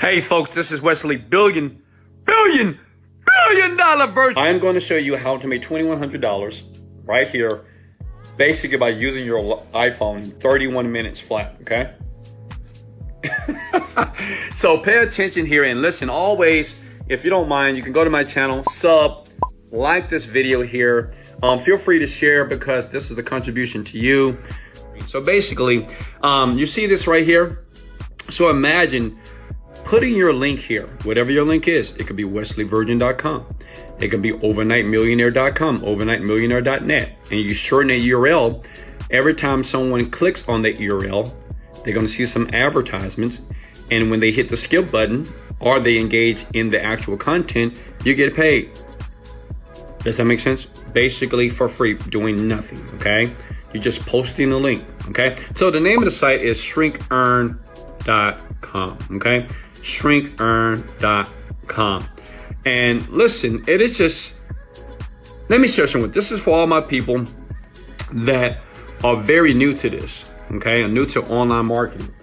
Hey folks, this is Wesley Billion Dollar Virgin. I am going to show you how to make $2,100 right here, basically by using your iPhone in 31 minutes flat, okay? So pay attention here and listen. Always, if you don't mind, you can go to my channel, sub, like this video here. Feel free to share because this is the contribution to you. So basically, you see this right here? So imagine putting your link here, whatever your link is. It could be wesleyvirgin.com. It could be overnightmillionaire.com, overnightmillionaire.net. And you shorten that URL. Every time someone clicks on that URL, they're going to see some advertisements. And when they hit the skip button or they engage in the actual content, you get paid. Does that make sense? Basically for free, doing nothing, okay? You're just posting a link, okay? So the name of the site is shrinkearn.com, okay? shrinkearn.com. And listen, it is just, let me share something. This is for all my people that are very new to this, okay? Are new to online marketing.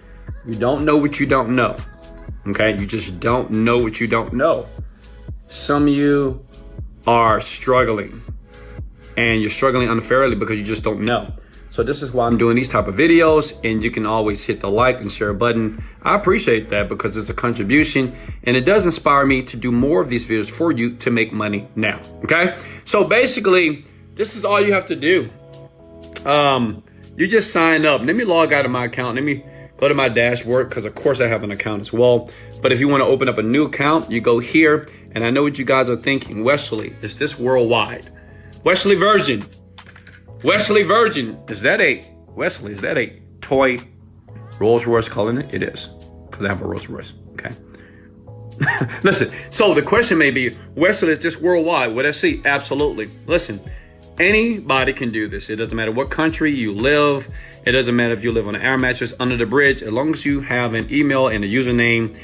You don't know what you don't know, okay? You just don't know what you don't know. Some of you are struggling, and you're struggling unfairly because you just don't know. So this is why I'm doing these type of videos, and you can always hit the like and share button. I appreciate that because it's a contribution, and it does inspire me to do more of these videos for you to make money now, okay? So basically, this is all you have to do. You just sign up. Let me log out of my account. Let me go to my dashboard because, of course, I have an account as well. But if you want to open up a new account, you go here, and I know what you guys are thinking. Wesley, is this worldwide? Wesley Virgin. Wesley Virgin. Is that a toy Rolls Royce calling it? It is, because I have a Rolls Royce, okay? Listen, so the question may be, Wesley, is this worldwide? Would I see? Absolutely. Listen, anybody can do this. It doesn't matter what country you live. It doesn't matter if you live on an air mattress under the bridge. As long as you have an email and a username,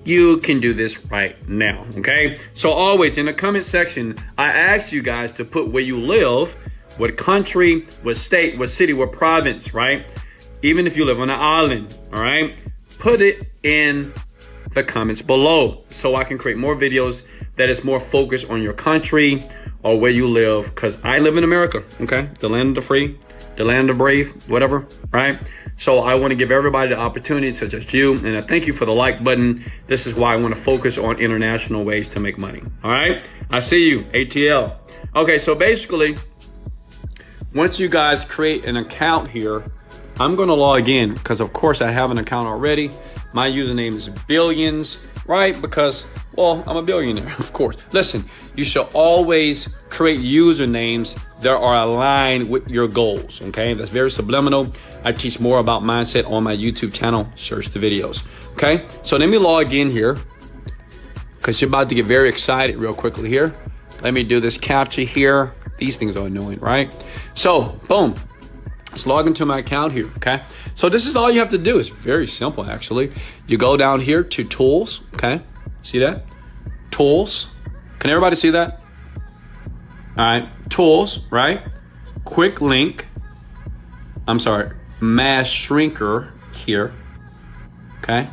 you can do this right now, okay? So always in the comment section, I ask you guys to put where you live, what country, what state, what city, what province, right? Even if you live on an island, all right? Put it in the comments below so I can create more videos that is more focused on your country or where you live, because I live in America, okay? The land of the free, the land of the brave, whatever, right? So I want to give everybody the opportunity, such as you, and I thank you for the like button. This is why I want to focus on international ways to make money, all right? I see you, ATL. Okay, so basically, once you guys create an account here, I'm going to log in because, of course, I have an account already. My username is Billions, right? Because, well, I'm a billionaire, of course. Listen, you should always create usernames that are aligned with your goals, okay? That's very subliminal. I teach more about mindset on my YouTube channel. Search the videos, okay? So let me log in here because you're about to get very excited real quickly here. Let me do this captcha here. These things are annoying, right? So, boom. Let's log into my account here, okay? So this is all you have to do. It's very simple, actually. You go down here to tools, okay? See that? Tools. Can everybody see that? All right, tools, right? Quick link. I'm sorry, mass shrinker here, okay?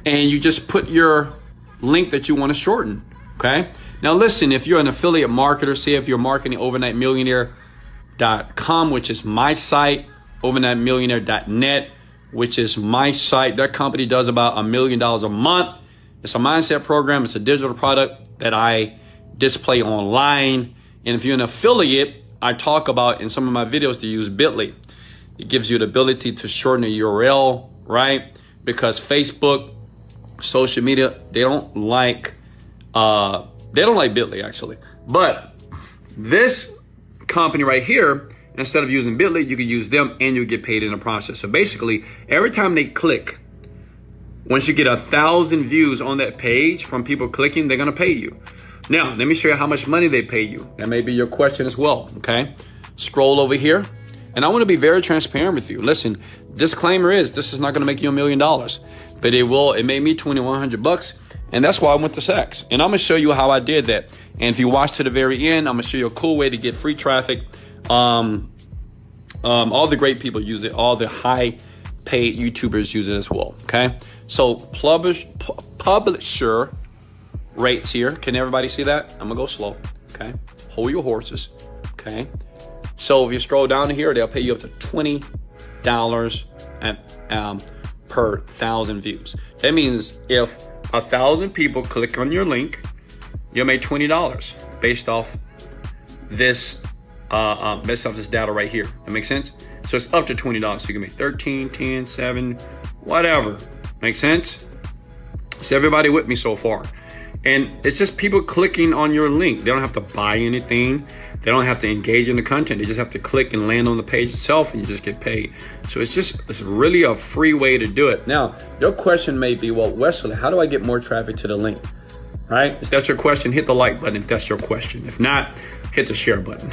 And you just put your link that you want to shorten, okay? Now listen, if you're an affiliate marketer, say if you're marketing overnightmillionaire.com, which is my site, overnightmillionaire.net, which is my site. That company does about $1 million a month. It's a mindset program. It's a digital product that I display online. And if you're an affiliate, I talk about in some of my videos to use Bitly. It gives you the ability to shorten a URL, right? Because Facebook, social media, they don't like Bitly actually. But this company right here, instead of using Bitly, you can use them and you get paid in the process. So basically, every time they click, once you get 1,000 views on that page from people clicking, they're going to pay you. Now, let me show you how much money they pay you. That may be your question as well, okay? Scroll over here. And I want to be very transparent with you. Listen, disclaimer is this is not going to make you $1 million, but it made me $2,100. And that's why I went to Saks. And I'm going to show you how I did that. And if you watch to the very end, I'm going to show you a cool way to get free traffic. All the great people use it. All the high paid YouTubers use it as well. Okay. So publisher rates here. Can everybody see that? I'm gonna go slow. Okay. Hold your horses. Okay. So if you scroll down to here, they'll pay you up to $20 per 1,000 views. That means if 1,000 people click on your link, you'll make $20 based off this data right here. That makes sense? So it's up to $20. So you can make 13, 10, 7, whatever. Make sense? So everybody with me so far. And it's just people clicking on your link. They don't have to buy anything. They don't have to engage in the content. They just have to click and land on the page itself, and you just get paid. So it's really a free way to do it. Now, your question may be, well, Wesley, how do I get more traffic to the link? Right? If that's your question, hit the like button if that's your question. If not, hit the share button.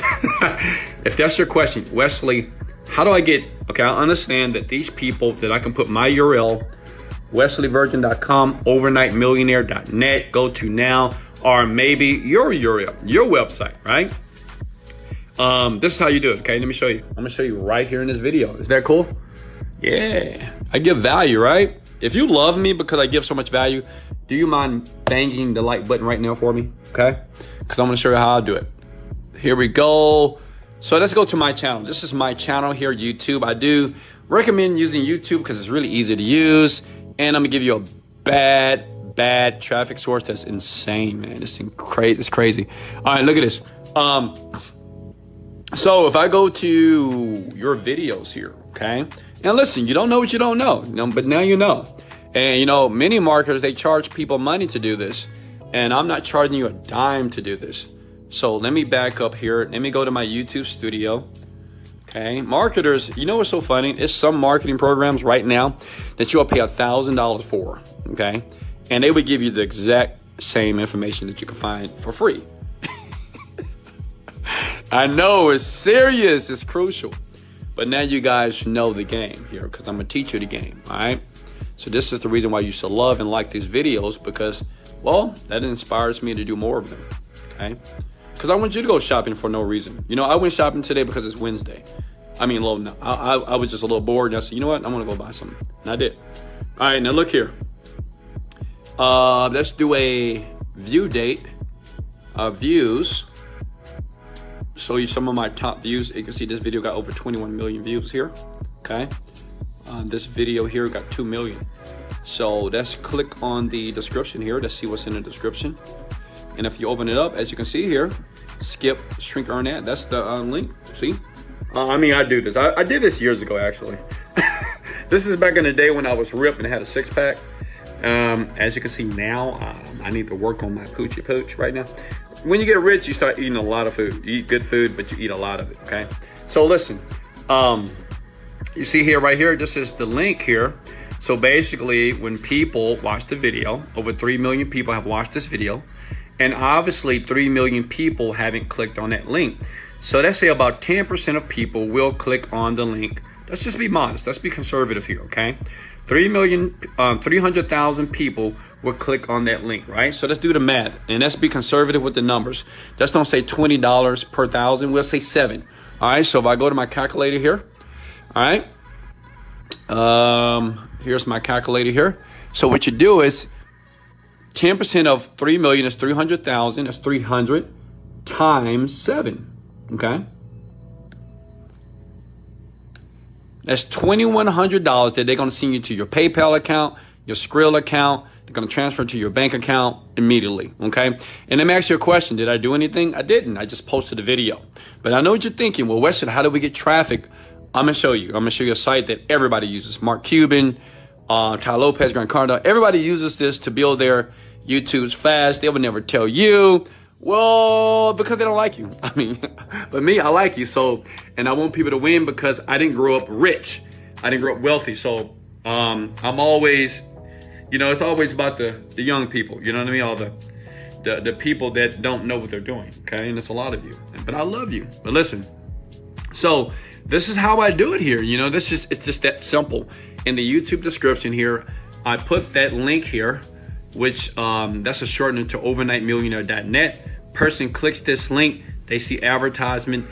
If that's your question, Wesley, how do I get, okay, I understand that these people that I can put my URL, wesleyvirgin.com, overnightmillionaire.net, go to now, or maybe your URL, your website, right? This is how you do it, okay? Let me show you. I'm gonna show you right here in this video. Is that cool? Yeah, I give value, right? If you love me because I give so much value, do you mind banging the like button right now for me, okay? Because I'm gonna show you how I do it. Here we go. So let's go to my channel. This is my channel here, YouTube. I do recommend using YouTube because it's really easy to use. And I'm gonna give you a bad traffic source that's insane, man. It's crazy. All right, look at this. So if I go to your videos here, okay? And listen, you don't know what you don't know, but now you know. And many marketers, they charge people money to do this. And I'm not charging you a dime to do this. So let me back up here. Let me go to my YouTube studio. Okay, marketers, what's so funny? It's some marketing programs right now that you'll pay $1,000 for, okay? And they would give you the exact same information that you can find for free. I know, it's serious, it's crucial. But now you guys know the game here because I'm gonna teach you the game, all right? So this is the reason why you should love and like these videos because, well, that inspires me to do more of them, okay? Because I want you to go shopping for no reason. I went shopping today because it's Wednesday. I mean, no, I was just a little bored and I said, you know what? I'm gonna go buy something. And I did. All right, now look here. Let's do a view date. Views. Show you some of my top views. You can see this video got over 21 million views here. Okay. This video here got 2 million. So let's click on the description here. Let's see what's in the description. And if you open it up, as you can see here, skip, shrink, earn that. That's the link. See? I do this. I did this years ago, actually. This is back in the day when I was ripped and had a six-pack. As you can see now, I need to work on my poochy pooch right now. When you get rich, you start eating a lot of food. You eat good food, but you eat a lot of it, okay? So listen, you see here, right here, this is the link here. So basically, when people watch the video, over 3 million people have watched this video. And obviously 3 million people haven't clicked on that link. So let's say about 10% of people will click on the link. Let's just be modest. Let's be conservative here, okay? 300,000 people will click on that link, right? So let's do the math and let's be conservative with the numbers. Just don't say $20 per thousand. We'll say 7. All right. So if I go to my calculator here, all right. Here's my calculator here. So what you do is 10% of 3 million is 300,000. That's 300 times 7. Okay. That's $2,100 that they're going to send you to your PayPal account, your Skrill account. They're going to transfer to your bank account immediately. Okay. And let me ask you a question. Did I do anything? I didn't. I just posted a video. But I know what you're thinking. Well, Wesley, how do we get traffic? I'm going to show you. I'm going to show you a site that everybody uses. Mark Cuban, Ty Lopez, Grant Cardone. Everybody uses this to build their YouTubes fast. They will never tell you. Well, because they don't like you. I mean, but me, I like you. So, and I want people to win because I didn't grow up rich. I didn't grow up wealthy. So, I'm always, it's always about the young people. You know what I mean? All the people that don't know what they're doing. Okay. And it's a lot of you, but I love you. But listen, so this is how I do it here. It's just that simple. In the YouTube description here, I put that link here, which that's a shortening to overnightmillionaire.net. Person clicks this link, they see advertisement,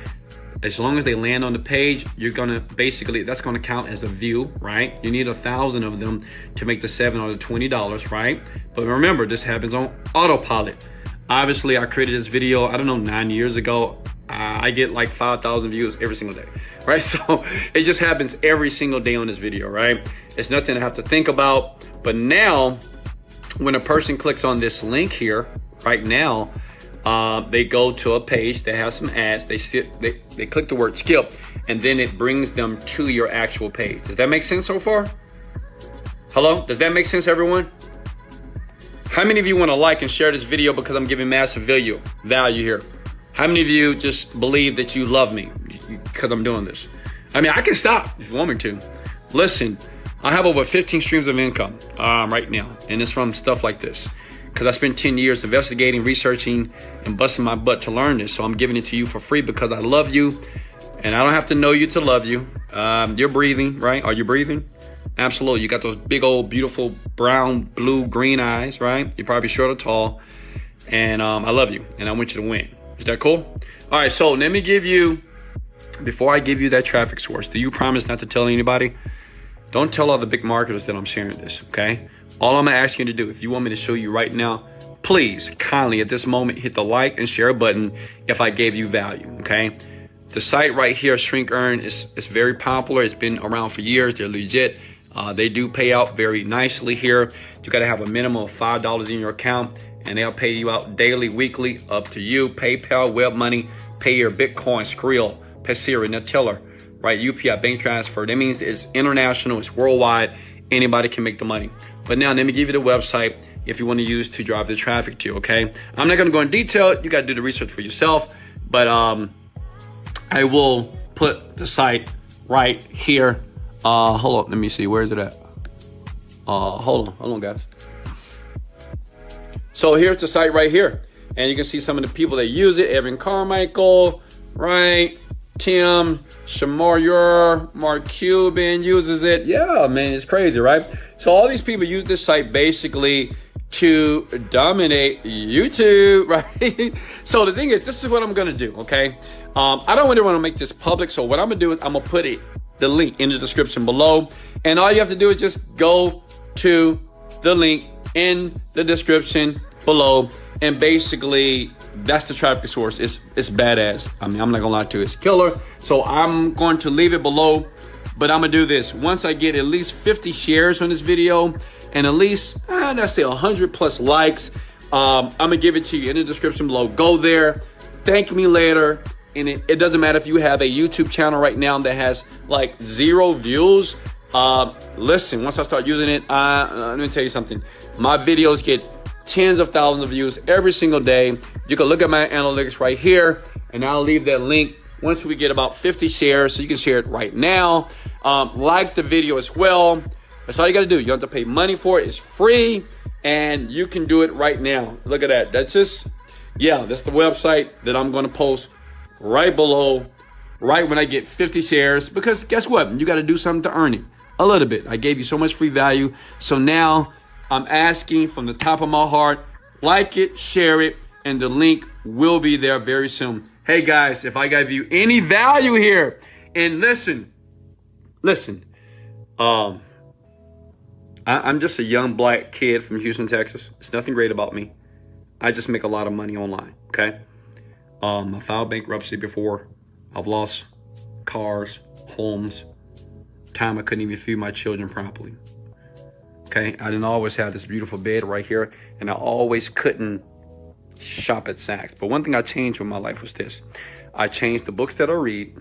as long as they land on the page, you're gonna basically, that's gonna count as a view, right? You need 1,000 of them to make the $7 or the $20, right? But remember, this happens on autopilot. Obviously, I created this video, I don't know, 9 years ago. I get like 5,000 views every single day, right? So it just happens every single day on this video, right? It's nothing to have to think about. But now, when a person clicks on this link here, right now, they go to a page that has some ads. They click the word skip, and then it brings them to your actual page. Does that make sense so far? Hello? Does that make sense, everyone? How many of you want to like and share this video because I'm giving massive value here? How many of you just believe that you love me because I'm doing this? I mean, I can stop if you want me to. Listen, I have over 15 streams of income right now, and it's from stuff like this. Because I spent 10 years investigating, researching, and busting my butt to learn this. So I'm giving it to you for free because I love you, and I don't have to know you to love you. You're breathing, right? Are you breathing? Absolutely. You got those big old beautiful brown, blue, green eyes, right? You're probably short or tall, and I love you, and I want you to win. Is that cool? All right, so let me give you, before I give you that traffic source, do you promise not to tell anybody? Don't tell all the big marketers that I'm sharing this, okay? All I'm gonna ask you to do, if you want me to show you right now, please kindly at this moment hit the like and share button if I gave you value, okay? The site right here, Shrink Earn, is very popular. It's been around for years. They're legit. They do pay out very nicely here. You gotta have a minimum of $5 in your account, and they'll pay you out daily, weekly, up to you. PayPal, web money, pay your Bitcoin, Skrill, Pasira, Neteller, right? UPI, bank transfer. That means it's international, it's worldwide. Anybody can make the money. But now let me give you the website if you want to use to drive the traffic to, okay? I'm not going to go in detail. You got to do the research for yourself. But I will put the site right here. Hold on. Let me see. Where is it at? Hold on, guys. So here's the site right here. And you can see some of the people that use it. Evan Carmichael, right? Tim Shamorier, Mark Cuban uses it. Yeah, man, it's crazy, right? So all these people use this site basically to dominate YouTube, right? So the thing is, this is what I'm gonna do, okay? I don't really want to make this public, so what I'm gonna do is I'm gonna put the link in the description below, and all you have to do is just go to the link in the description below, and basically that's the traffic source. It's badass. I mean, I'm not gonna lie to you, it's killer. So I'm going to leave it below, but I'm gonna do this. Once I get at least 50 shares on this video and at least, let's say 100 plus likes, I'm gonna give it to you in the description below. Go there, thank me later. And it doesn't matter if you have a YouTube channel right now that has like 0 views. Listen, once I start using it, let me tell you something. My videos get tens of thousands of views every single day. You can look at my analytics right here, and I'll leave that link once we get about 50 shares, so you can share it right now. Like the video as well. That's all you gotta do. You don't have to pay money for it. It's free, and you can do it right now. Look at that. That's just, yeah, that's the website that I'm gonna post right below, right when I get 50 shares, because guess what? You gotta do something to earn it. A little bit. I gave you so much free value. So now I'm asking from the top of my heart, like it, share it, and the link will be there very soon. Hey guys, if I gave you any value here, and listen, I'm just a young black kid from Houston, Texas. It's nothing great about me. I just make a lot of money online, okay? I filed bankruptcy before. I've lost cars, homes, time I couldn't even feed my children properly. Okay, I didn't always have this beautiful bed right here, and I always couldn't shop at Saks. But one thing I changed with my life was this. I changed the books that I read.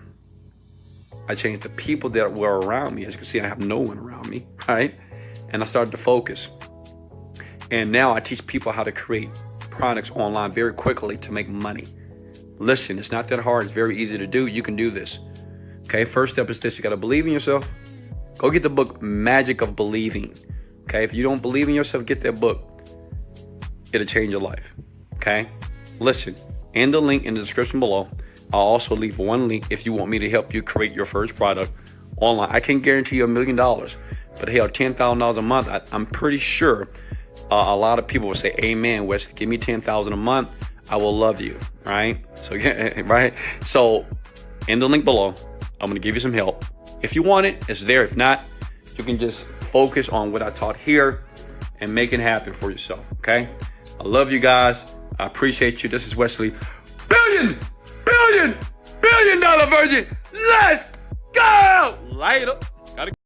I changed the people that were around me. As you can see, I have no one around me, right? And I started to focus. And now I teach people how to create products online very quickly to make money. Listen, it's not that hard. It's very easy to do. You can do this. Okay, first step is this. You got to believe in yourself. Go get the book, Magic of Believing. Okay, if you don't believe in yourself, get that book. It'll change your life. Okay, listen, in the link in the description below, I'll also leave one link if you want me to help you create your first product online. I can't guarantee you $1 million, but hell, $10,000 a month, I'm pretty sure a lot of people will say, amen, Wesley, give me $10,000 a month. I will love you, right? So, yeah, right? So in the link below. I'm going to give you some help. If you want it, it's there. If not, you can just focus on what I taught here and make it happen for yourself, okay? I love you guys. I appreciate you. This is Wesley. $1 billion dollar virgin. Let's go. Later. Gotta